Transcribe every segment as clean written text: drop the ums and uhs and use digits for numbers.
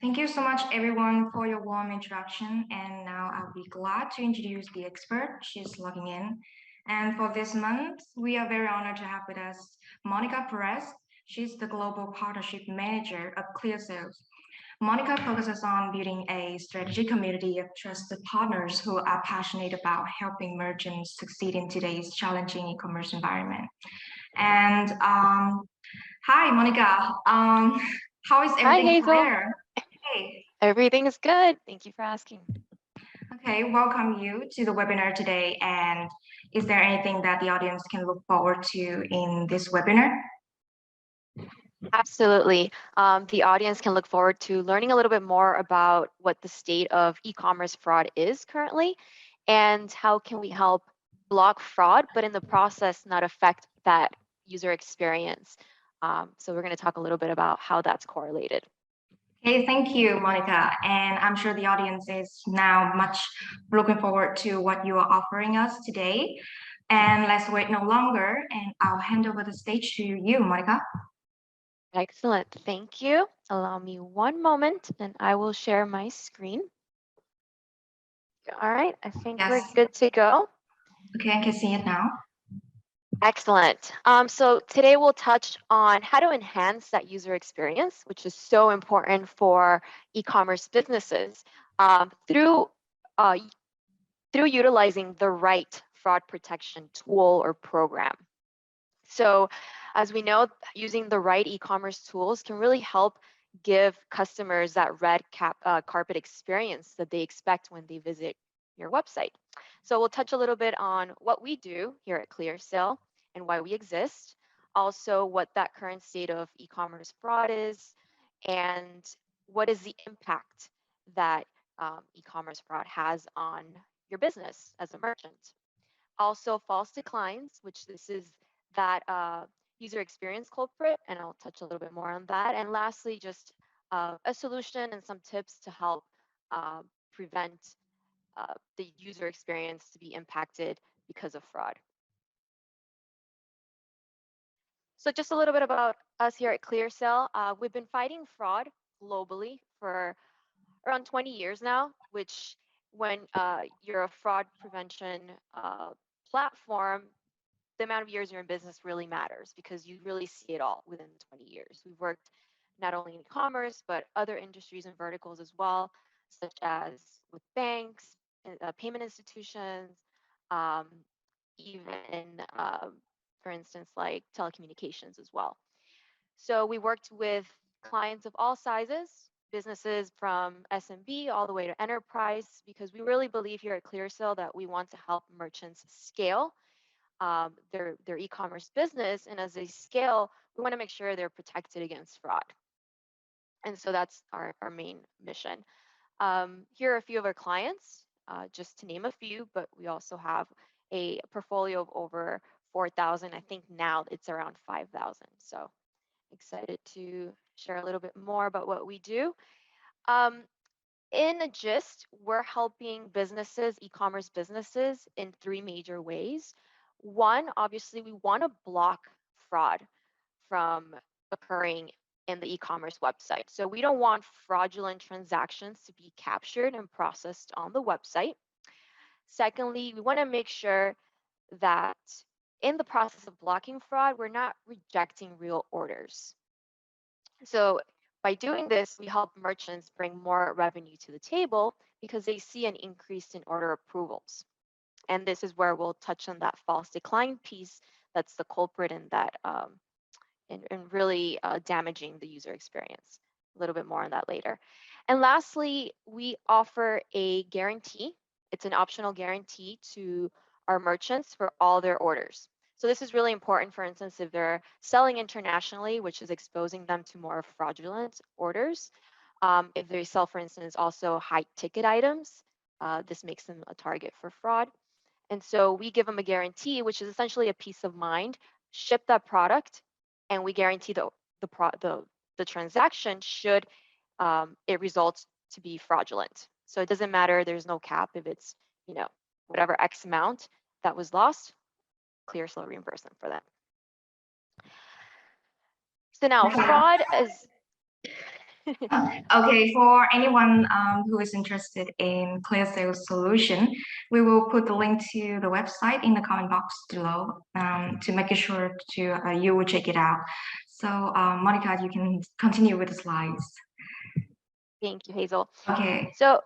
Thank you so much, everyone, for your warm introduction. And now I'll be glad to introduce the expert. She's logging in. And for this month, we are very honored to have with us Monica Perez. She's the Global Partnership Manager of ClearSale. Monica focuses on building a strategic community of trusted partners who are passionate about helping merchants succeed in today's challenging e-commerce environment. And hi, Monica. How is Hi, everything Hazel. there? Hey. Everything is good. Thank you for asking. Okay, welcome you to the webinar today. And is there anything that the audience can look forward to in this webinar? Absolutely. The audience can look forward to learning a little bit more about what the state of e-commerce fraud is currently and how can we help block fraud, but in the process not affect that user experience. So we're going to talk a little bit about how that's correlated. Okay, thank you, Monica. And I'm sure the audience is now much looking forward to what you are offering us today. And let's wait no longer, and I'll hand over the stage to you, Monica. Excellent. Thank you. Allow me one moment and I will share my screen. All right, I think we're Yes. good to go. Okay, I can see it now. Excellent. So today we'll touch on how to enhance that user experience, which is so important for e-commerce businesses through utilizing the right fraud protection tool or program. So as we know, using the right e-commerce tools can really help give customers that red carpet experience that they expect when they visit your website. So we'll touch a little bit on what we do here at ClearSale and why we exist, also what that current state of e-commerce fraud is, and what is the impact that e-commerce fraud has on your business as a merchant. Also false declines, which this is that user experience culprit, and I'll touch a little bit more on that. And lastly, just a solution and some tips to help prevent the user experience to be impacted because of fraud. So just a little bit about us here at ClearSale. We've been fighting fraud globally for around 20 years now, which when you're a fraud prevention platform, the amount of years you're in business really matters because you really see it all within 20 years. We've worked not only in e-commerce, but other industries and verticals as well, such as with banks, payment institutions, even, for instance, like telecommunications as well. So we worked with clients of all sizes, businesses from SMB all the way to enterprise, because we really believe here at ClearSale that we want to help merchants scale their e-commerce business. And as they scale, we want to make sure they're protected against fraud. And so that's our main mission. Here are a few of our clients, just to name a few, but we also have a portfolio of over 4,000. I think now it's around 5,000. So excited to share a little bit more about what we do. In a gist, we're helping businesses, e-commerce businesses, in three major ways. One, obviously, we want to block fraud from occurring in the e-commerce website. So we don't want fraudulent transactions to be captured and processed on the website. Secondly, we want to make sure that in the process of blocking fraud, we're not rejecting real orders. So by doing this, we help merchants bring more revenue to the table because they see an increase in order approvals. And this is where we'll touch on that false decline piece that's the culprit in that and really damaging the user experience. A little bit more on that later. And lastly, we offer a guarantee. It's an optional guarantee to our merchants for all their orders. So this is really important, for instance, if they're selling internationally, which is exposing them to more fraudulent orders. If they sell, for instance, also high ticket items, this makes them a target for fraud. And so we give them a guarantee, which is essentially a peace of mind. Ship that product, and we guarantee the transaction should it results to be fraudulent. So it doesn't matter. There's no cap if it's whatever X amount that was lost. ClearSale reimbursement for that. So now fraud is Okay, for anyone who is interested in ClearSale's solution, we will put the link to the website in the comment box below to make sure you will check it out. So, Monica, you can continue with the slides. Thank you, Hazel. Okay. So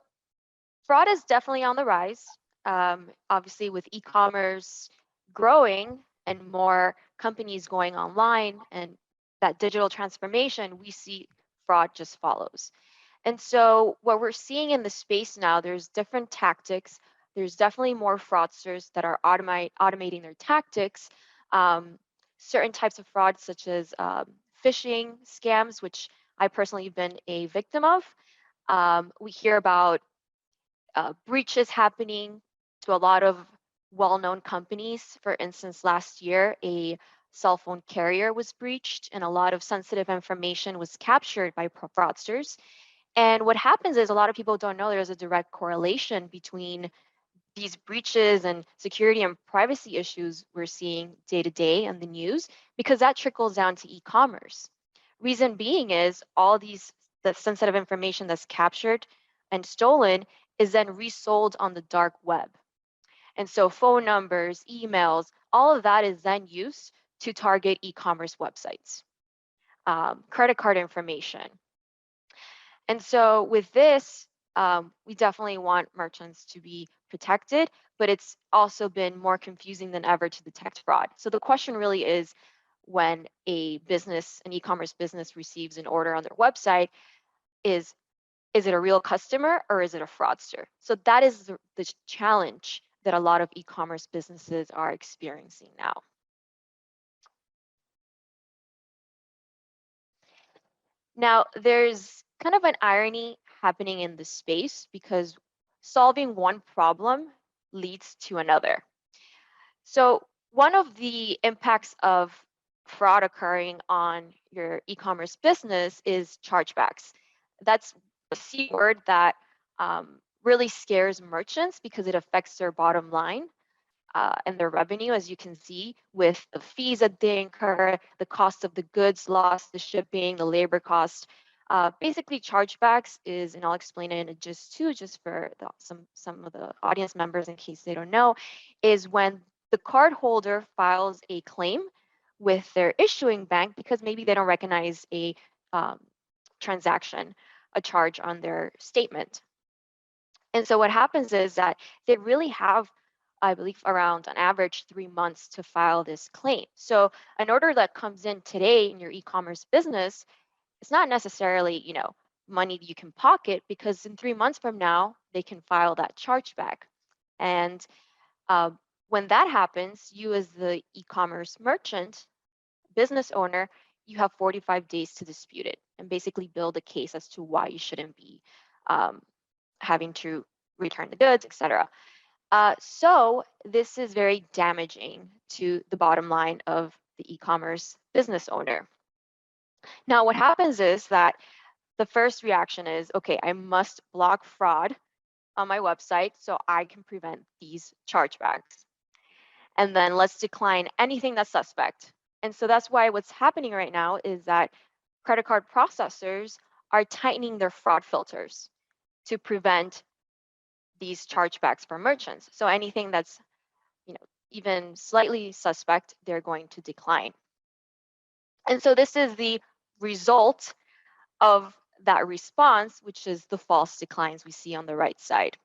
fraud is definitely on the rise. Obviously, with e-commerce growing and more companies going online and that digital transformation, we see fraud just follows. And so what we're seeing in the space now, there's different tactics. There's definitely more fraudsters that are automating their tactics. Certain types of fraud, such as phishing scams, which I personally have been a victim of. We hear about breaches happening to a lot of well-known companies. For instance, last year, a cell phone carrier was breached and a lot of sensitive information was captured by fraudsters. And what happens is a lot of people don't know there's a direct correlation between these breaches and security and privacy issues we're seeing day to day in the news, because that trickles down to e-commerce. Reason being is all the sensitive information that's captured and stolen is then resold on the dark web. And so phone numbers, emails, all of that is then used to target e-commerce websites, credit card information. And so with this, we definitely want merchants to be protected, but it's also been more confusing than ever to detect fraud. So the question really is, when a business, an e-commerce business receives an order on their website, is it a real customer or is it a fraudster? So that is the challenge that a lot of e-commerce businesses are experiencing now. Now, there's kind of an irony happening in this space because solving one problem leads to another. So one of the impacts of fraud occurring on your e-commerce business is chargebacks. That's a C word that really scares merchants because it affects their bottom line and their revenue, as you can see, with the fees that they incur, the cost of the goods lost, the shipping, the labor cost. Basically, chargebacks is, and I'll explain it in just for some of the audience members in case they don't know, is when the card holder files a claim with their issuing bank because maybe they don't recognize a transaction, a charge on their statement. And so what happens is that they really have, I believe, around on average 3 months to file this claim. So an order that comes in today in your e-commerce business, it's not necessarily, money that you can pocket, because in 3 months from now, they can file that chargeback. And when that happens, you as the e-commerce merchant, business owner, you have 45 days to dispute it and basically build a case as to why you shouldn't be having to return the goods, etc. So this is very damaging to the bottom line of the e-commerce business owner. Now, what happens is that the first reaction is, okay, I must block fraud on my website so I can prevent these chargebacks. And then let's decline anything that's suspect. And so that's why what's happening right now is that credit card processors are tightening their fraud filters to prevent these chargebacks for merchants. So anything that's, even slightly suspect, they're going to decline. And so this is the result of that response, which is the false declines we see on the right side.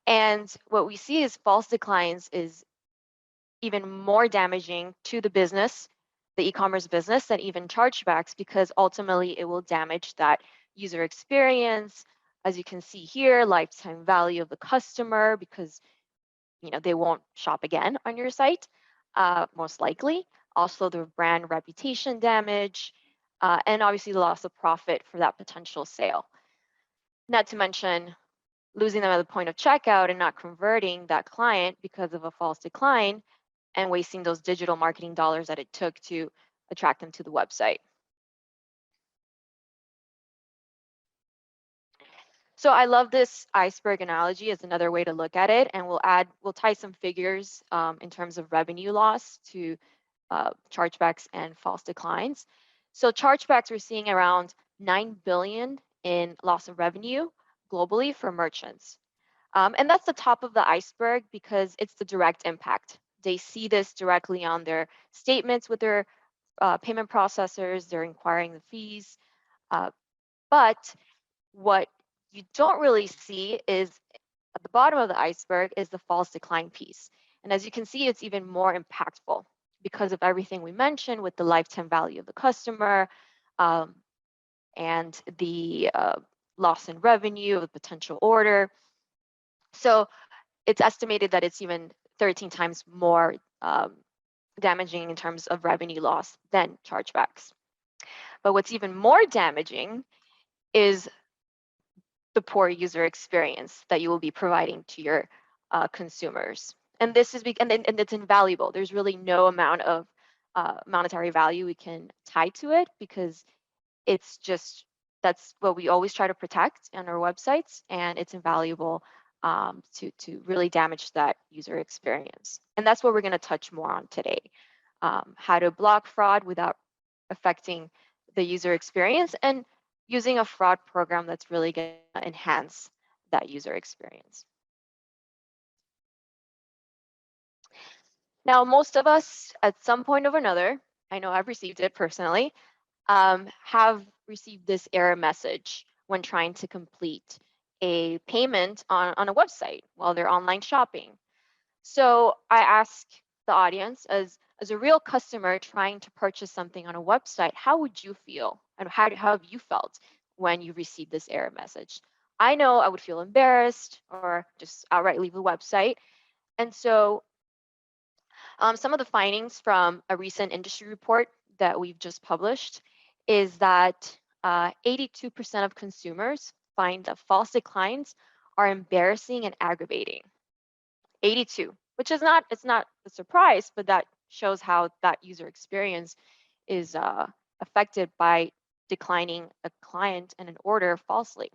And what we see is false declines is even more damaging to the business, the e-commerce business, than even chargebacks, because ultimately it will damage that user experience. As you can see here, lifetime value of the customer, because they won't shop again on your site, most likely. Also, the brand reputation damage, and obviously the loss of profit for that potential sale. Not to mention losing them at the point of checkout and not converting that client because of a false decline, and wasting those digital marketing dollars that it took to attract them to the website. So I love this iceberg analogy as another way to look at it, and we'll tie some figures in terms of revenue loss to chargebacks and false declines. So chargebacks, we're seeing around $9 billion in loss of revenue globally for merchants. And that's the top of the iceberg because it's the direct impact. They see this directly on their statements with their payment processors, they're inquiring the fees. But what you don't really see is at the bottom of the iceberg is the false decline piece. And as you can see, it's even more impactful because of everything we mentioned with the lifetime value of the customer and the loss in revenue of the potential order. So it's estimated that it's even 13 times more damaging in terms of revenue loss than chargebacks. But what's even more damaging is the poor user experience that you will be providing to your consumers. And this is and it's invaluable. There's really no amount of monetary value we can tie to it because it's just that's what we always try to protect on our websites, and it's invaluable to really damage that user experience. And that's what we're going to touch more on today: how to block fraud without affecting the user experience and using a fraud program that's really going to enhance that user experience. Now, most of us at some point or another, I know I've received it personally, have received this error message when trying to complete a payment on a website while they're online shopping. So I ask the audience, as a real customer trying to purchase something on a website, how would you feel? And how have you felt when you received this error message? I know I would feel embarrassed or just outright leave the website. And so some of the findings from a recent industry report that we've just published is that 82% of consumers find that false declines are embarrassing and aggravating. 82, which is not, it's not a surprise, but that shows how that user experience is affected by declining a client and an order falsely.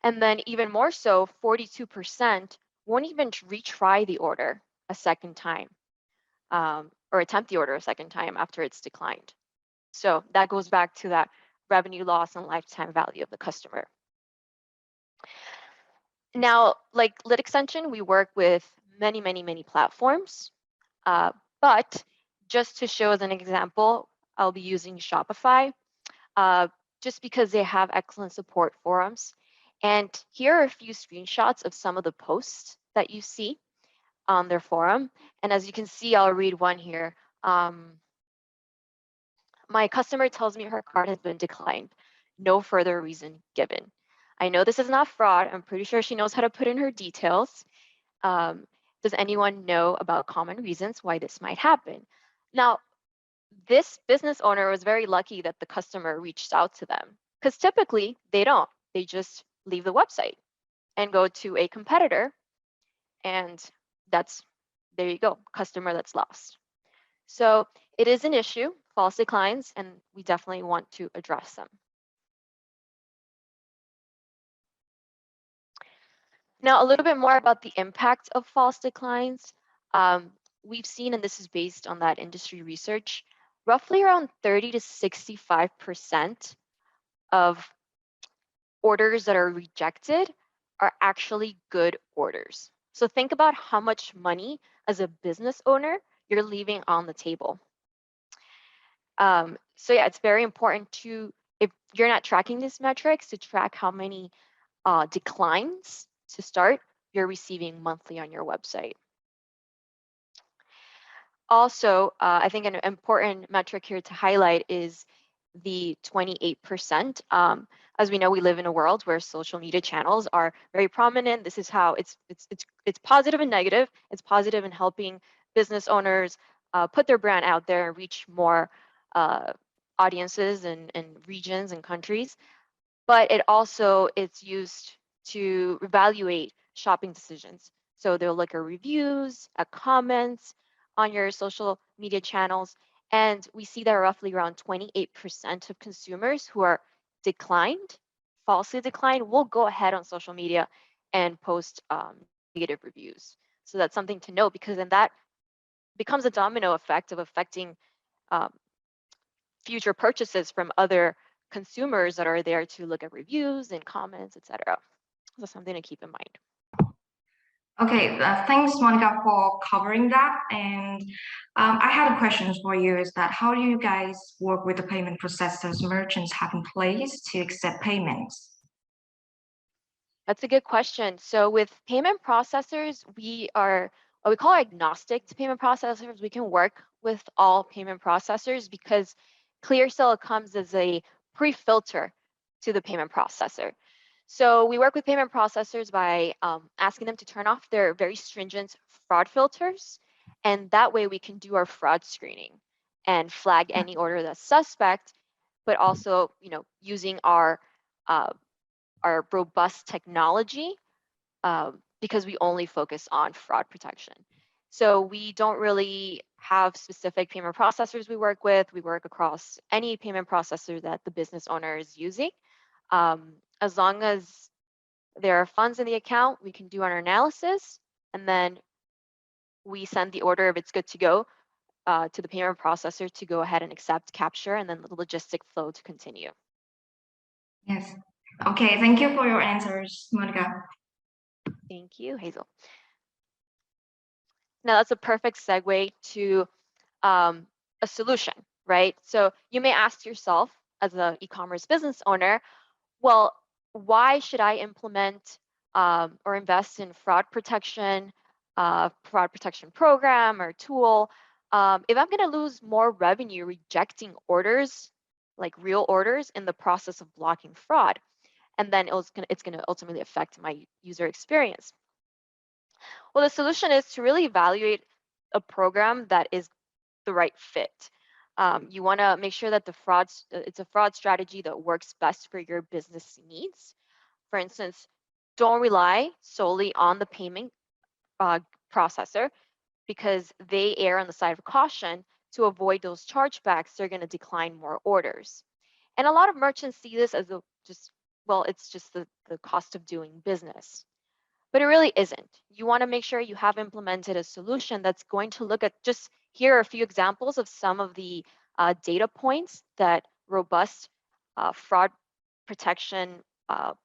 And then even more so, 42% won't even retry the order a second time or attempt the order a second time after it's declined. So that goes back to that revenue loss and lifetime value of the customer. Now, like Lit Extension, we work with many platforms, but just to show as an example, I'll be using Shopify just because they have excellent support forums. And here are a few screenshots of some of the posts that you see on their forum. And as you can see, I'll read one here. My customer tells me her card has been declined. No further reason given. I know this is not fraud. I'm pretty sure she knows how to put in her details. Does anyone know about common reasons why this might happen? Now, this business owner was very lucky that the customer reached out to them because typically they don't. They just leave the website and go to a competitor, and there you go, customer that's lost. So it is an issue, false declines, and we definitely want to address them. Now, a little bit more about the impact of false declines. We've seen, and this is based on that industry research, roughly around 30 to 65% of orders that are rejected are actually good orders. So think about how much money as a business owner you're leaving on the table. So yeah, it's very important to, if you're not tracking these metrics, to track how many declines to start you're receiving monthly on your website. Also, I think an important metric here to highlight is the 28%. As we know, we live in a world where social media channels are very prominent. This is how it's positive and negative. It's positive in helping business owners put their brand out there and reach more audiences and regions and countries. But it's used to evaluate shopping decisions. So they'll look at reviews, at comments on your social media channels. And we see that roughly around 28% of consumers who are declined, falsely declined, will go ahead on social media and post negative reviews. So that's something to note because then that becomes a domino effect of affecting future purchases from other consumers that are there to look at reviews and comments, etc. So something to keep in mind. Okay, thanks, Monica, for covering that. And I had a question for you is that how do you guys work with the payment processors merchants have in place to accept payments? That's a good question. So with payment processors, we are what we call agnostic to payment processors. We can work with all payment processors because ClearSale comes as a pre-filter to the payment processor. So we work with payment processors by asking them to turn off their very stringent fraud filters. And that way we can do our fraud screening and flag any order that's suspect, but also, using our robust technology because we only focus on fraud protection. So we don't really have specific payment processors we work with. We work across any payment processor that the business owner is using. As long as there are funds in the account, we can do our analysis, and then we send the order if it's good to go to the payment processor to go ahead and accept, capture, and then the logistic flow to continue. Yes. Okay, thank you for your answers, Monica. Thank you, Hazel. Now that's a perfect segue to a solution, right? So you may ask yourself as an e-commerce business owner, well, why should I implement or invest in fraud protection program or tool if I'm going to lose more revenue rejecting orders, like real orders, in the process of blocking fraud? And then it's going to ultimately affect my user experience. Well, the solution is to really evaluate a program that is the right fit. You want to make sure that it's a fraud strategy that works best for your business needs. For instance, don't rely solely on the payment processor because they err on the side of caution. To avoid those chargebacks, they're going to decline more orders. And a lot of merchants see this as it's just the cost of doing business. But it really isn't. You want to make sure you have implemented a solution that's going to look at here are a few examples of some of the data points that robust fraud protection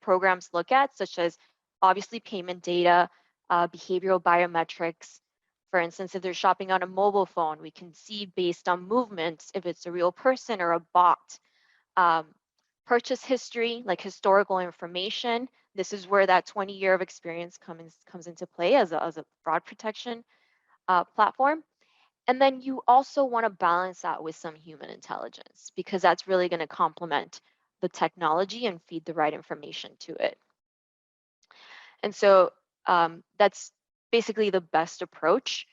programs look at, such as obviously payment data, behavioral biometrics. For instance, if they're shopping on a mobile phone, we can see based on movements if it's a real person or a bot. Purchase history, like historical information. This is where that 20-year of experience comes into play as a fraud protection platform. And then you also want to balance that with some human intelligence because that's really going to complement the technology and feed the right information to it. And so that's basically the best approach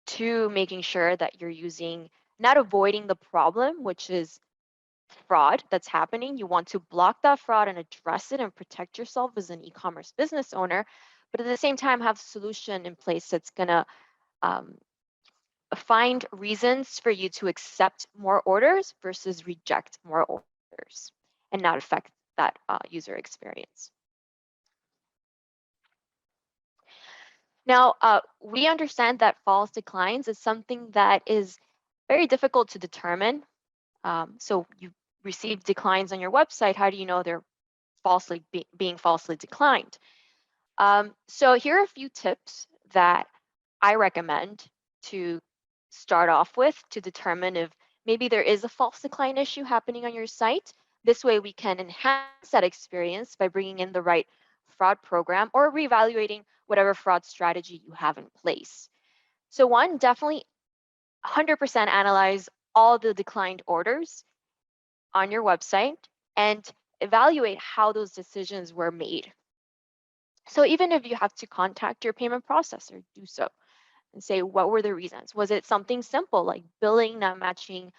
to making sure that you're not avoiding the problem, which is fraud that's happening. You want to block that fraud and address it and protect yourself as an e-commerce business owner, but at the same time have a solution in place that's going to find reasons for you to accept more orders versus reject more orders and not affect that user experience. Now, we understand that false declines is something that is very difficult to determine. So you receive declines on your website. How do you know they're being falsely declined? So here are a few tips that I recommend to start off with to determine if maybe there is a false decline issue happening on your site. This way we can enhance that experience by bringing in the right fraud program or reevaluating whatever fraud strategy you have in place. So one, definitely 100% analyze all the declined orders on your website and evaluate how those decisions were made. So even if you have to contact your payment processor, do so and say, what were the reasons? Was it something simple like billing not matching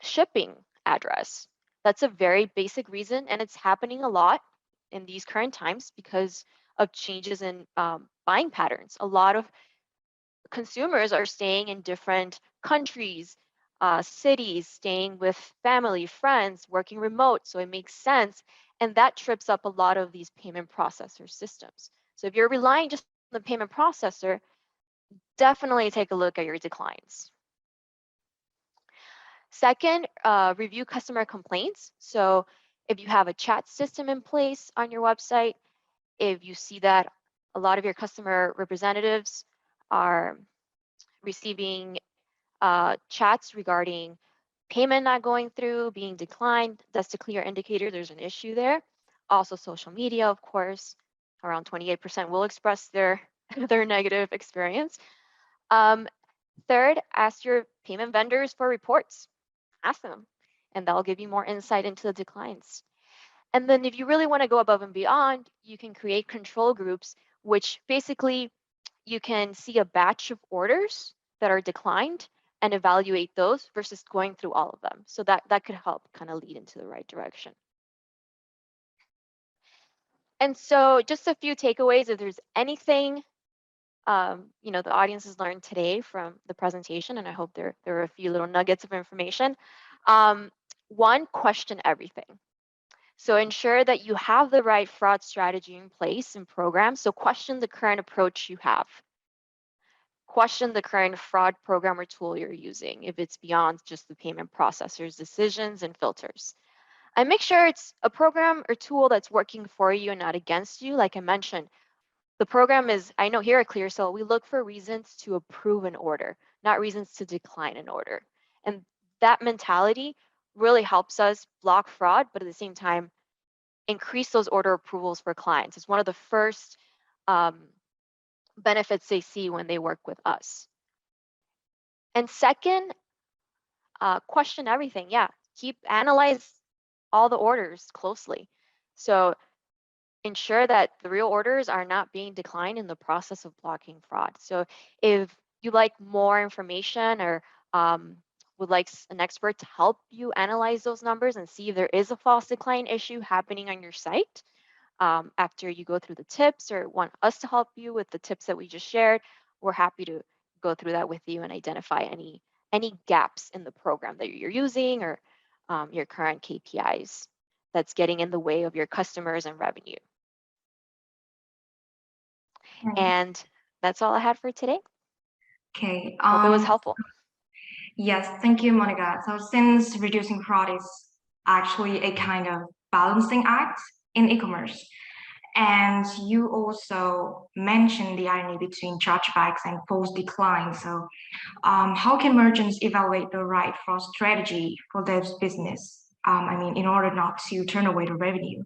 shipping address? That's a very basic reason, and it's happening a lot in these current times because of changes in buying patterns. A lot of consumers are staying in different countries, cities, staying with family, friends, working remote. So it makes sense. And that trips up a lot of these payment processor systems. So if you're relying just on the payment processor, definitely take a look at your declines. Second, review customer complaints. So if you have a chat system in place on your website, if you see that a lot of your customer representatives are receiving chats regarding payment not going through, being declined, that's a clear indicator there's an issue there. Also social media, of course, around 28% will express their, their negative experience. Third, ask your payment vendors for reports. Ask them, and that'll give you more insight into the declines. And then if you really want to go above and beyond, you can create control groups, which basically you can see a batch of orders that are declined and evaluate those versus going through all of them. So that could help kind of lead into the right direction. And so just a few takeaways, if there's anything the audience has learned today from the presentation, and I hope there are a few little nuggets of information. One, question everything. So ensure that you have the right fraud strategy in place and program. So question the current approach you have. Question the current fraud program or tool you're using if it's beyond just the payment processor's decisions and filters. And make sure it's a program or tool that's working for you and not against you. Like I mentioned, the program is, I know here at ClearSale, we look for reasons to approve an order, not reasons to decline an order. And that mentality really helps us block fraud, but at the same time, increase those order approvals for clients. It's one of the first benefits they see when they work with us. And second, question everything. Yeah, analyze all the orders closely. So ensure that the real orders are not being declined in the process of blocking fraud. So if you like more information or would like an expert to help you analyze those numbers and see if there is a false decline issue happening on your site, after you go through the tips or want us to help you with the tips that we just shared, we're happy to go through that with you and identify any gaps in the program that you're using or your current KPIs that's getting in the way of your customers and revenue. And that's all I had for today. Okay. Hope it was helpful. Yes, thank you, Monica. So since reducing fraud is actually a kind of balancing act in e-commerce, and you also mentioned the irony between chargebacks and post decline. So how can merchants evaluate the right fraud strategy for their business? In order not to turn away the revenue.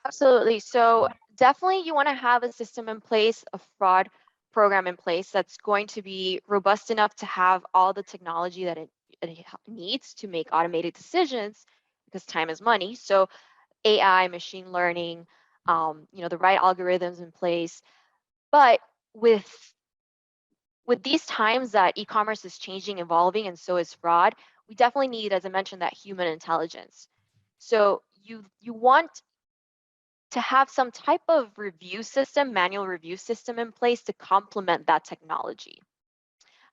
Absolutely. So definitely you want to have a system in place, a fraud program in place that's going to be robust enough to have all the technology that it needs to make automated decisions, because time is money. So AI, machine learning, the right algorithms in place. But with these times that e-commerce is changing, evolving, and so is fraud, we definitely need, as I mentioned, that human intelligence. So you want to have some type of review system, manual review system in place to complement that technology.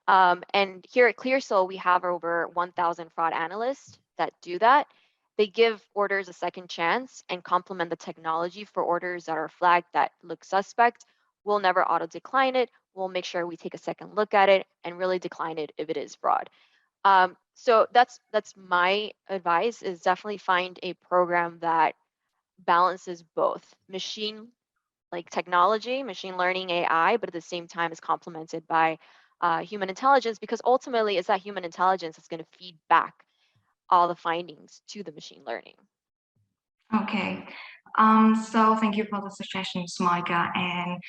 And here at ClearSale, we have over 1,000 fraud analysts that do that. They give orders a second chance and complement the technology for orders that are flagged that look suspect. We'll never auto decline it. We'll make sure we take a second look at it and really decline it if it is fraud. So that's my advice, is definitely find a program that balances both technology, machine learning, AI, but at the same time is complemented by human intelligence, because ultimately it's that human intelligence that's going to feed back all the findings to the machine learning. Okay. So thank you for the suggestions, Monica, and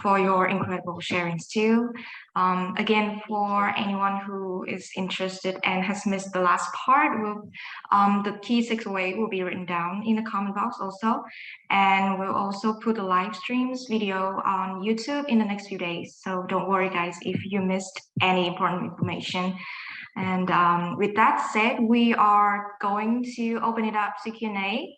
for your incredible sharings too. Again, for anyone who is interested and has missed the last part, the key takeaway will be written down in the comment box also. And we'll also put the live streams video on YouTube in the next few days. So don't worry, guys, if you missed any important information. And with that said, we are going to open it up to Q&A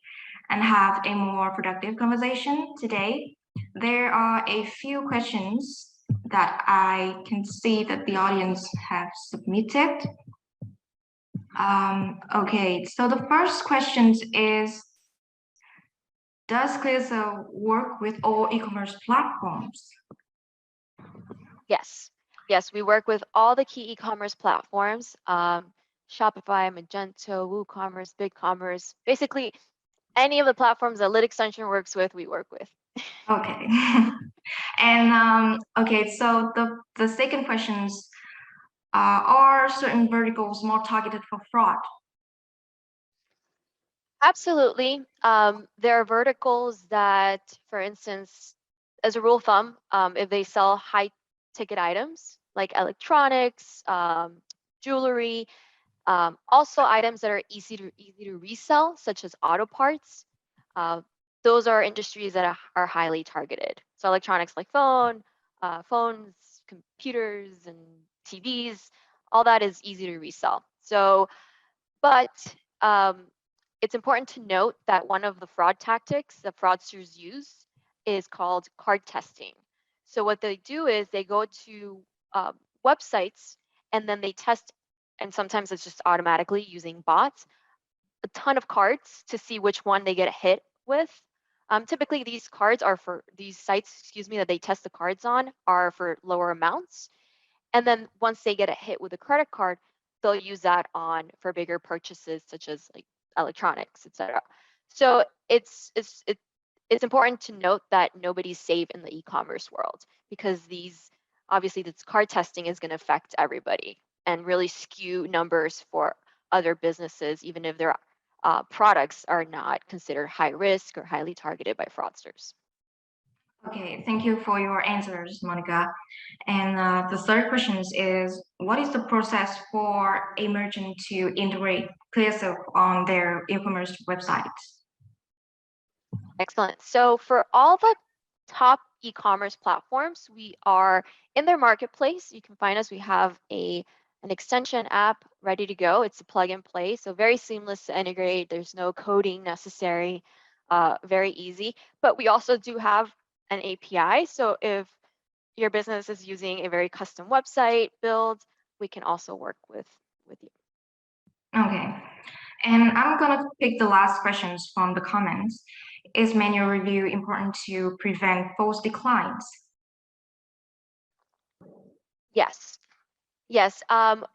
and have a more productive conversation today. There are a few questions that I can see that the audience have submitted. Okay, so the first question is, does ClearSale work with all e-commerce platforms? Yes, Yes, we work with all the key e-commerce platforms, Shopify, Magento, WooCommerce, BigCommerce, basically any of the platforms that Lit Extension works with, we work with. Okay. And okay, so the second questions are certain verticals more targeted for fraud? Absolutely. There are verticals that, for instance, as a rule of thumb, if they sell high ticket items like electronics, jewelry, also items that are easy to resell, such as auto parts, uh, those are industries that are highly targeted. So electronics like phones, computers, and TVs, all that is easy to resell. So, but it's important to note that one of the fraud tactics that fraudsters use is called card testing. So what they do is they go to websites and then they test, and sometimes it's just automatically using bots, a ton of cards to see which one they get hit with. Typically, these cards are for these sites, excuse me, that they test the cards on are for lower amounts. And then once they get a hit with a credit card, they'll use that on for bigger purchases such as like electronics, etc. So it's important to note that nobody's safe in the e-commerce world because these obviously this card testing is going to affect everybody and really skew numbers for other businesses, even if their products are not considered high risk or highly targeted by fraudsters. Okay, thank you for your answers, Monica. And the third question is, what is the process for a merchant to integrate ClearSale on their e-commerce website? Excellent. So for all the top e-commerce platforms, we are in their marketplace. You can find us. We have an extension app ready to go. It's a plug and play, so very seamless to integrate. There's no coding necessary, very easy. But we also do have an API. So if your business is using a very custom website build, we can also work with you. Okay, and I'm gonna pick the last questions from the comments. Is manual review important to prevent false declines? Yes. Yes,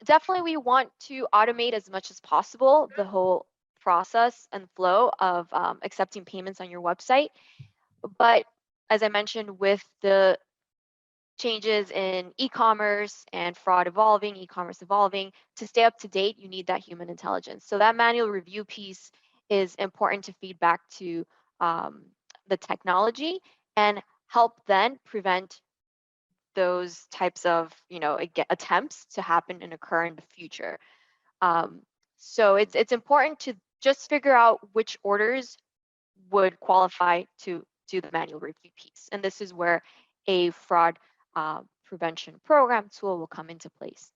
definitely we want to automate as much as possible the whole process and flow of accepting payments on your website. But as I mentioned, with the changes in e-commerce and fraud evolving, e-commerce evolving, to stay up to date, you need that human intelligence. So that manual review piece is important to feed back to the technology and help then prevent those types of attempts to happen and occur in the future. So it's important to just figure out which orders would qualify to do the manual review piece, and this is where a fraud prevention program tool will come into place.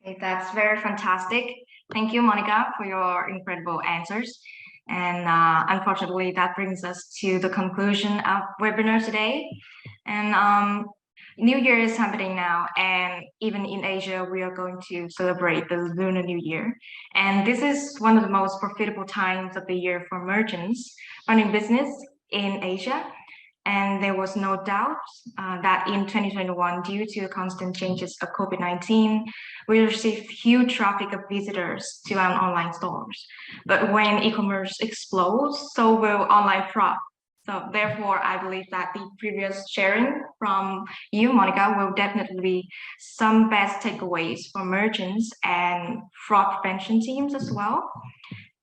Okay, that's very fantastic. Thank you, Monica, for your incredible answers. And unfortunately, that brings us to the conclusion of webinar today. And New Year is happening now, and even in Asia, we are going to celebrate the Lunar New Year. And this is one of the most profitable times of the year for merchants running business in Asia. And there was no doubt that in 2021, due to the constant changes of COVID-19, we received huge traffic of visitors to our online stores. But when e-commerce explodes, so will online fraud. So therefore, I believe that the previous sharing from you, Monica, will definitely be some best takeaways for merchants and fraud prevention teams as well.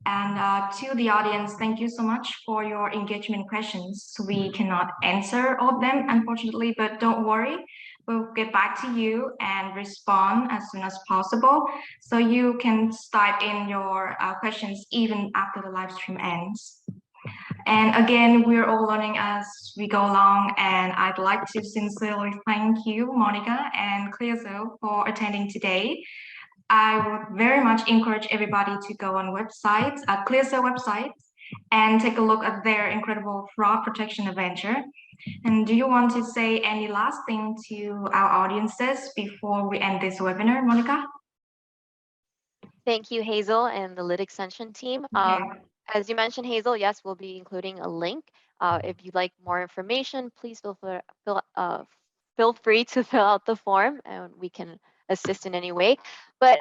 And to the audience, thank you so much for your engagement questions. We cannot answer all of them, unfortunately, but don't worry. We'll get back to you and respond as soon as possible. So you can start in your questions even after the live stream ends. And again, we're all learning as we go along. And I'd like to sincerely thank you, Monica and ClearSale, for attending today. I would very much encourage everybody to go on websites, ClearSale websites, and take a look at their incredible fraud protection adventure. And do you want to say any last thing to our audiences before we end this webinar, Monica? Thank you, Hazel, and the Lit Extension team. Okay. As you mentioned, Hazel, yes, we'll be including a link. If you'd like more information, please feel feel free to fill out the form and we can assist in any way. But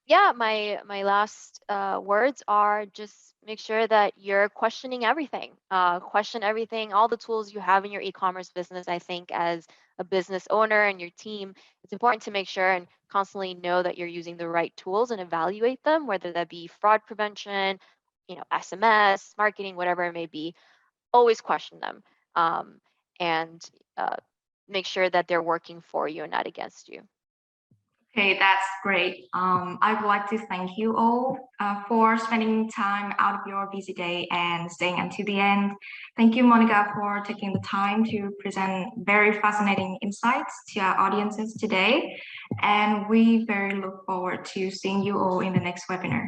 yeah, my last words are just make sure that you're questioning everything. Question everything, all the tools you have in your e-commerce business. I think as a business owner and your team, it's important to make sure and constantly know that you're using the right tools and evaluate them, whether that be fraud prevention, SMS, marketing, whatever it may be. Always question them, and make sure that they're working for you and not against you. Okay, that's great. I would like to thank you all for spending time out of your busy day and staying until the end. Thank you, Monica, for taking the time to present very fascinating insights to our audiences today. And we very look forward to seeing you all in the next webinar.